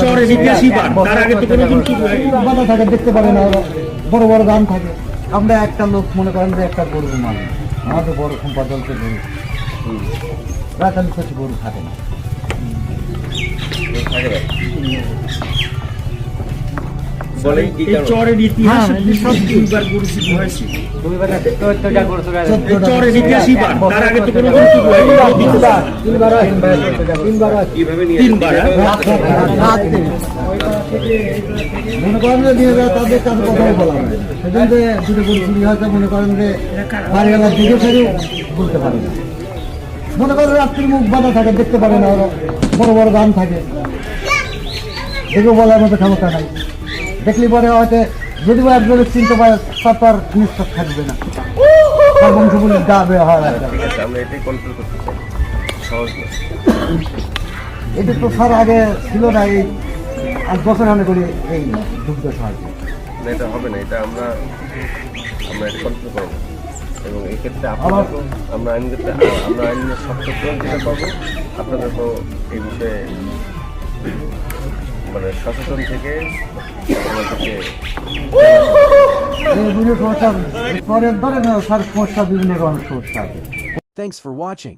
চরের ইতিহাসই তার আগে তো কোনোদিন বাধা থাকে, দেখতে পারে না, ওরা বড় বড় দাম থাকে। আমরা একটা লোক মনে করেন যে একটা গরু মানুষ, আমাদের বড় সম্পাদনকে গরু রাতালি কিছু গরু থাকে না। চরের ইতিহাসে দুইবার গরু সিদ্ধ হয়েছে। চরের ইতিহাসই তার আগে তো কোনোদিন তিনবার। মনে করেন যে নিয়ে যায় তাদের কাছে কথাই বলা হয়, সেদিন যে দুটো গরু চুরি হয়েছে মনে করেন যে বাড়িওয়ালার দিকে সেদিন বলতে পারে না। মনে করেন রাত্রির মুখ বাধা থাকে, দেখতে পারে না, ওরা বড় বড় দাম থাকে, দেখেও বলার মতো ক্ষমতা নাই। দেখলে পরে হয়তো যদি বা একজনের চিনতে পারে তার নিঃশ্বাস থাকবে না, তার বংশগুলির গা বের হয়। এটা তো স্যার আগে ছিল না, এই 8 বছর আমি করি এই দুগ্ধ সাহায্য। এটা হবে না, এটা আমরা এটা কন্ট্রোল করবো এবং এই ক্ষেত্রে আমরা আইনের সচেতন যেটা করবো, আপনাদেরকেও এই বিষয়ে মানে সচেতন থেকে বিভিন্ন সমস্যা পরে ধরেন স্যার সমস্যা বিভিন্ন ধরনের সমস্যা আছে। Thanks for watching.